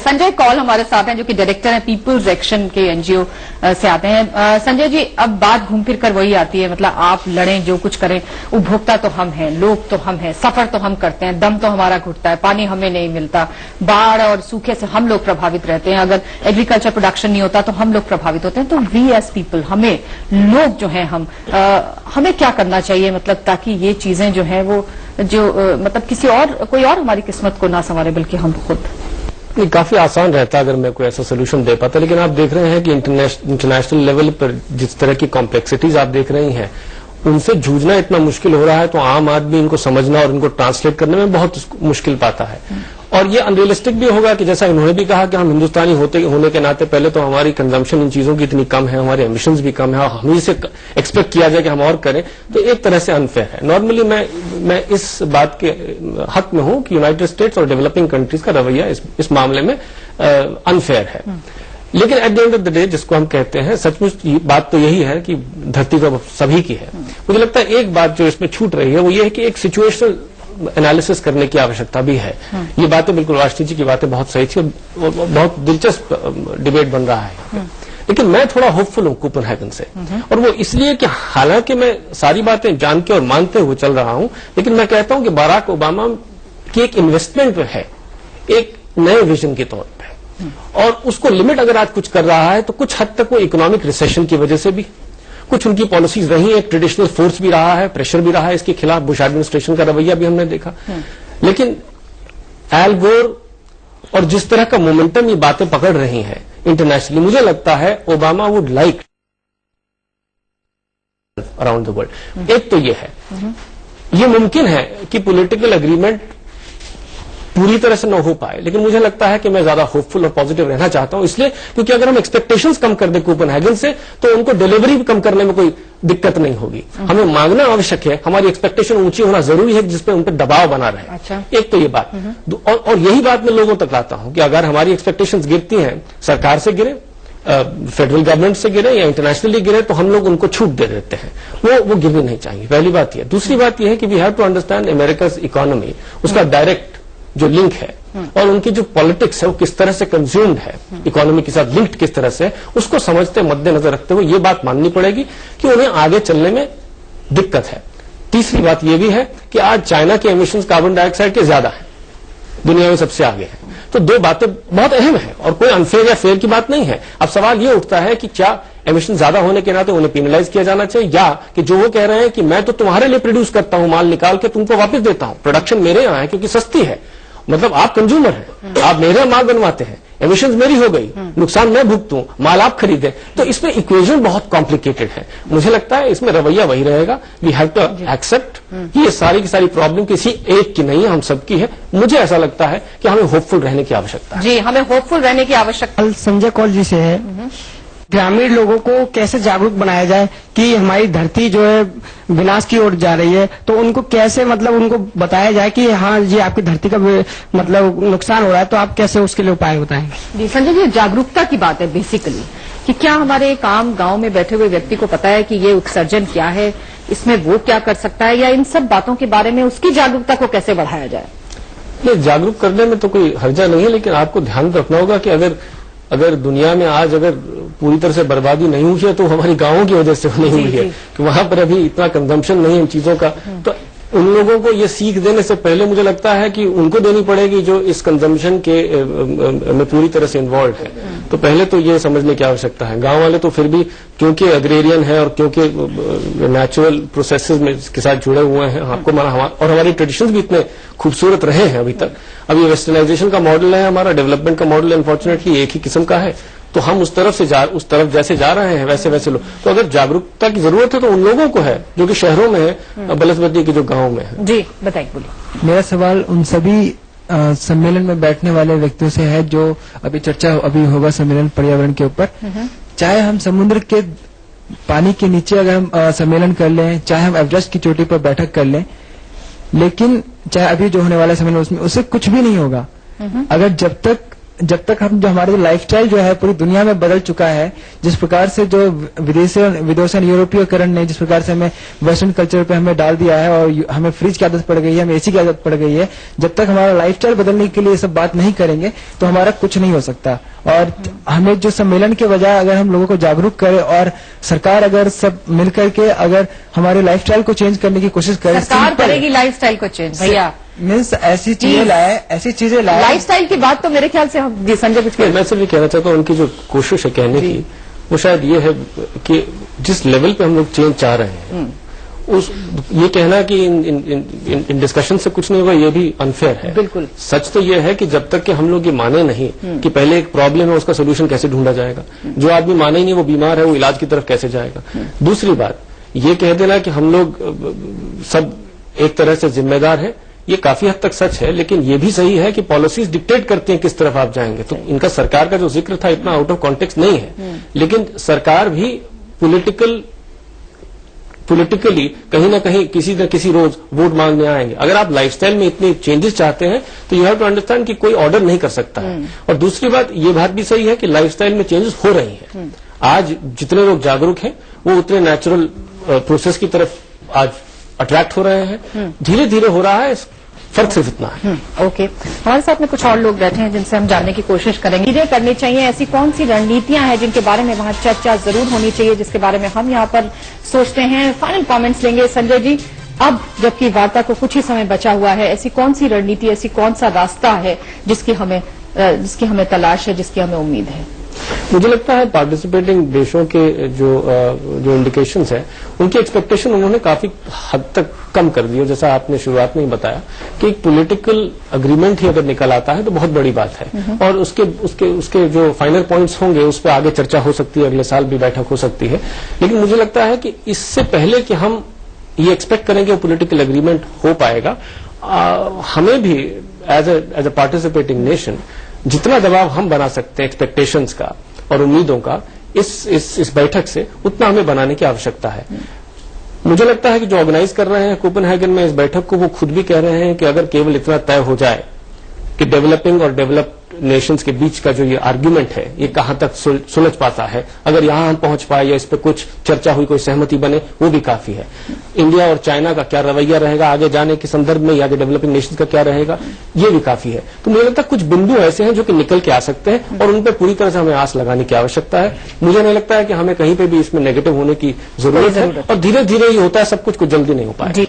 संजय कौल हमारे साथ हैं, जो कि डायरेक्टर हैं पीपुल्स एक्शन के एनजीओ से आते हैं। संजय जी, अब बात घूम फिर कर वही आती है, मतलब आप लड़ें जो कुछ करें, उपभोक्ता तो हम हैं, लोग तो हम हैं, सफर तो हम करते हैं, दम तो हमारा घुटता है, पानी हमें नहीं मिलता, बाढ़ और सूखे से हम लोग प्रभावित रहते हैं, अगर एग्रीकल्चर प्रोडक्शन नहीं होता तो हम लोग प्रभावित होते हैं। तो वी एज पीपल, हमें लोग जो हैं, हमें क्या करना चाहिए, मतलब ताकि ये चीजें जो है वो मतलब किसी और कोई और हमारी किस्मत को ना संवारे बल्कि हम खुद। ये काफी आसान रहता अगर मैं कोई ऐसा सोल्यूशन दे पाता, लेकिन आप देख रहे हैं कि इंटरनेशनल लेवल पर जिस तरह की कॉम्प्लेक्सिटीज आप देख रही हैं, उनसे जूझना इतना मुश्किल हो रहा है, तो आम आदमी इनको समझना और इनको ट्रांसलेट करने में बहुत मुश्किल पाता है। और ये अनरियलिस्टिक भी होगा कि जैसा इन्होंने भी कहा कि हम हिंदुस्तानी होने के नाते पहले तो हमारी कंजम्पशन इन चीजों की इतनी कम है, हमारे एमिशंस भी कम है, और हमें से एक्सपेक्ट किया जाए कि हम और करें, तो एक तरह से अनफेयर है। नॉर्मली मैं इस बात के हक में हूं कि यूनाइटेड स्टेट्स और डेवलपिंग कंट्रीज का रवैया इस मामले में अनफेयर है। लेकिन at the end of the day, जिसको हम कहते हैं, सचमुच बात तो यही है कि धरती तो सभी की है। मुझे लगता है एक बात जो इसमें छूट रही है वो ये है कि एक सिचुएशनल एनालिसिस करने की आवश्यकता भी है। ये बातें बिल्कुल राष्ट्रीय जी की बातें बहुत सही थी और बहुत दिलचस्प डिबेट बन रहा है। लेकिन मैं थोड़ा होपफुल हूं कोपेनहेगन से, और वो इसलिए कि हालांकि मैं सारी बातें जान के और मानते हुए चल रहा हूं, लेकिन मैं कहता हूं कि बराक ओबामा की एक इन्वेस्टमेंट है एक नए विजन के तौर पर, और उसको लिमिट अगर आज कुछ कर रहा है तो कुछ हद तक वो इकोनॉमिक रिसेशन की वजह से भी, कुछ उनकी पॉलिसीज रही, एक ट्रेडिशनल फोर्स भी रहा है, प्रेशर भी रहा है इसके खिलाफ, बुश एडमिनिस्ट्रेशन का रवैया भी हमने देखा। लेकिन एल गोर और जिस तरह का मोमेंटम ये बातें पकड़ रही हैं इंटरनेशनली, मुझे लगता है Obama would like around the world. एक तो ये है, ये मुमकिन है कि पॉलिटिकल एग्रीमेंट पूरी तरह से न हो पाए, लेकिन मुझे लगता है कि मैं ज्यादा होपफुल और पॉजिटिव रहना चाहता हूं, इसलिए क्योंकि अगर हम एक्सपेक्टेशंस कम कर दें कोपेनहेगन से, तो उनको डिलीवरी भी कम करने में कोई दिक्कत नहीं होगी। हमें मांगना आवश्यक है, हमारी एक्सपेक्टेशन ऊंची होना जरूरी है जिसपे उन पर दबाव बना रहे। अच्छा। एक तो ये बात, और यही बात मैं लोगों तक लाता हूं कि अगर हमारी एक्सपेक्टेशंस गिरती हैं, सरकार से गिरे, फेडरल गवर्नमेंट से गिरे या इंटरनेशनली गिरे, तो हम लोग उनको छूट दे देते हैं। वो गिरनी नहीं चाहिए, पहली बात यह। दूसरी बात यह है कि we have to understand America's economy, उसका डायरेक्ट जो लिंक है और उनकी जो पॉलिटिक्स है वो किस तरह से कंज्यूम्ड है, इकोनॉमी के साथ लिंक्ड किस तरह से, उसको समझते मद्देनजर रखते हुए ये बात माननी पड़ेगी कि उन्हें आगे चलने में दिक्कत है। तीसरी बात यह भी है कि आज चाइना के एमिशंस कार्बन डाइऑक्साइड के ज्यादा है, दुनिया में सबसे आगे है। तो दो बातें बहुत अहम है और कोई अनफेयर या फेयर की बात नहीं है। अब सवाल ये उठता है कि क्या एमिशन ज्यादा होने के नाते उन्हें पेनलाइज किया जाना चाहिए, या कि जो वो कह रहे हैं कि मैं तो तुम्हारे लिए प्रोड्यूस करता हूं, माल निकाल के तुमको वापस देता हूं, प्रोडक्शन मेरे यहां है क्योंकि सस्ती है, मतलब आप कंज्यूमर हैं, आप मेरे माल बनवाते हैं, एमिशंस मेरी हो गई, नुकसान मैं भुगतूं, माल आप खरीदें, तो इसमें इक्वेशन बहुत कॉम्प्लिकेटेड है। मुझे लगता है इसमें रवैया वही रहेगा, वी हैव टू एक्सेप्ट कि ये सारी की सारी प्रॉब्लम किसी एक की नहीं है, हम सबकी है। मुझे ऐसा लगता है कि हमें होपफुल रहने की आवश्यकता है। जी, हमें होपफुल रहने की आवश्यकता। संजय कौल जी से है, ग्रामीण लोगों को कैसे जागरूक बनाया जाए कि हमारी धरती जो है विनाश की ओर जा रही है, तो उनको कैसे, मतलब उनको बताया जाए कि हाँ ये आपकी धरती का मतलब नुकसान हो रहा है, तो आप कैसे उसके लिए उपाय बताएंगे? जी संजय जी, जागरूकता की बात है बेसिकली, कि क्या हमारे एक आम गांव में बैठे हुए व्यक्ति को पता है कि ये उत्सर्जन क्या है, इसमें वो क्या कर सकता है, या इन सब बातों के बारे में उसकी जागरूकता को कैसे बढ़ाया जाए? ये जागरूक करने में तो कोई हर्जा नहीं है, लेकिन आपको ध्यान रखना होगा कि अगर दुनिया में आज अगर पूरी तरह से बर्बादी नहीं हुई है तो हमारी गांवों की वजह से नहीं हुई है, कि वहां पर अभी इतना कंजम्पशन नहीं है इन चीजों का। तो उन लोगों को ये सीख देने से पहले मुझे लगता है कि उनको देनी पड़ेगी जो इस कंजम्पशन के में पूरी तरह से इन्वॉल्व है। तो पहले तो ये समझने की आवश्यकता है। गांव वाले तो फिर भी क्योंकि एग्रेरियन है और क्योंकि नेचुरल प्रोसेसेस में के साथ जुड़े हुए हैं, आपको और हमारी ट्रेडिशंस भी इतने खूबसूरत रहे हैं अभी तक। अब ये वेस्टर्नाइजेशन का मॉडल है, हमारा डेवलपमेंट का मॉडल अनफॉर्चुनेटली एक ही किस्म का है, तो हम उस तरफ जैसे जा रहे हैं वैसे वैसे लोग। तो अगर जागरूकता की जरूरत है तो उन लोगों को है जो कि शहरों में है, बलसबद्दी के जो गांव में है। जी बताइए, बोलिए। मेरा सवाल उन सभी सम्मेलन में बैठने वाले व्यक्तियों से है जो अभी होगा सम्मेलन पर्यावरण के ऊपर। चाहे हम समुद्र के पानी के नीचे अगर हम सम्मेलन कर लें, चाहे हम एवरेस्ट की चोटी पर बैठक कर लें, लेकिन चाहे अभी जो होने वाला सम्मेलन उसमें उससे कुछ भी नहीं होगा अगर जब तक जब तक हम जो हमारे लाइफस्टाइल जो है पूरी दुनिया में बदल चुका है, जिस प्रकार से जो विदेशी यूरोपीयकरण ने जिस प्रकार से हमें वेस्टर्न कल्चर पे हमें डाल दिया है और हमें फ्रिज की आदत पड़ गई है, हमें एसी की आदत पड़ गई है, जब तक हमारा लाइफस्टाइल बदलने के लिए सब बात नहीं करेंगे तो हमारा कुछ नहीं हो सकता। और हमें जो सम्मेलन के बजाय अगर हम लोगों को जागरूक करें और सरकार अगर सब मिलकर के अगर हमारे लाइफस्टाइल को चेंज करने की कोशिश करे, सरकार करेगी लाइफस्टाइल को चेंज भैया, मीन्स ऐसी चीजें लाए लाइफस्टाइल की बात तो मेरे ख्याल से हम जी संजय कुछ मैं सिर्फ ये कहना चाहता हूँ, उनकी जो कोशिश है कहने की वो शायद ये है कि जिस लेवल पे हम लोग चेंज चाह रहे हैं ये कहना कि इन डिस्कशन से कुछ नहीं होगा ये भी अनफेयर है। बिल्कुल सच तो ये है कि जब तक कि हम लोग ये माने नहीं कि पहले एक प्रॉब्लम है उसका सोल्यूशन कैसे ढूंढा जाएगा, जो आदमी माने ही नहीं वो बीमार है वो इलाज की तरफ कैसे जाएगा। दूसरी बात ये कह देना कि हम लोग सब एक तरह से जिम्मेदार है, ये काफी हद तक सच है, लेकिन ये भी सही है कि पॉलिसीज डिक्टेट करती हैं किस तरफ आप जाएंगे। तो इनका सरकार का जो जिक्र था इतना आउट ऑफ कॉन्टेक्स्ट नहीं है, लेकिन सरकार भी पॉलिटिकली कहीं ना कहीं किसी न किसी रोज वोट मांगने आएंगे। अगर आप लाइफस्टाइल में इतने चेंजेस चाहते हैं तो यू हैव टू अंडरस्टैंड कि कोई ऑर्डर नहीं कर सकता है। और दूसरी बात ये बात भी सही है कि लाइफस्टाइल में चेंजेस हो रही हैं। आज जितने लोग जागरूक हैं वो उतने नेचुरल प्रोसेस की तरफ आज अट्रैक्ट हो रहे हैं। धीरे धीरे हो रहा है, फर्क सिर्फ इतना है। ओके, हमारे साथ में कुछ और लोग बैठे हैं जिनसे हम जानने की कोशिश करेंगे। चीजें करनी चाहिए, ऐसी कौन सी रणनीतियां हैं जिनके बारे में वहां चर्चा जरूर होनी चाहिए, जिसके बारे में हम यहाँ पर सोचते हैं। फाइनल कमेंट्स लेंगे संजय जी। अब जबकि वार्ता को कुछ ही समय बचा हुआ है, ऐसी कौन सी रणनीति, ऐसी कौन सा रास्ता है जिसकी हमें तलाश है, जिसकी हमें उम्मीद है? मुझे लगता है पार्टिसिपेटिंग देशों के जो इंडिकेशंस है उनकी एक्सपेक्टेशन उन्होंने काफी हद तक कम कर दी। और जैसा आपने शुरुआत में ही बताया कि एक पॉलिटिकल अग्रीमेंट ही अगर निकल आता है तो बहुत बड़ी बात है, और उसके जो फाइनल पॉइंट्स होंगे उस पर आगे चर्चा हो सकती है, अगले साल भी बैठक हो सकती है। लेकिन मुझे लगता है कि इससे पहले कि हम ये एक्सपेक्ट करेंगे वो पॉलिटिकल अग्रीमेंट हो पाएगा, हमें भी एज ए पार्टिसिपेटिंग नेशन जितना दबाव हम बना सकते हैं एक्सपेक्टेशंस का और उम्मीदों का इस बैठक से, उतना हमें बनाने की आवश्यकता है। मुझे लगता है कि जो ऑर्गेनाइज कर रहे हैं कोपेनहेगन में इस बैठक को, वो खुद भी कह रहे हैं कि अगर केवल इतना तय हो जाए कि डेवलपिंग और डेवलप्ड नेशंस के बीच का जो ये आर्ग्यूमेंट है ये कहां तक सुलझ पाता है, अगर यहां हम पहुंच पाए या इस पर कुछ चर्चा हुई, कोई सहमति बने, वो भी काफी है। इंडिया और चाइना का क्या रवैया रहेगा आगे जाने के संदर्भ में, या आगे डेवलपिंग नेशंस का क्या रहेगा, ये भी काफी है। तो मुझे लगता है कुछ बिंदु ऐसे हैं जो कि निकल के आ सकते हैं और उन पर पूरी तरह से हमें आस लगाने की आवश्यकता है। मुझे नहीं लगता है कि हमें कहीं पे भी इसमें नेगेटिव होने की जरूरत है, और धीरे धीरे ये होता है सब कुछ जल्दी नहीं हो पाएगा।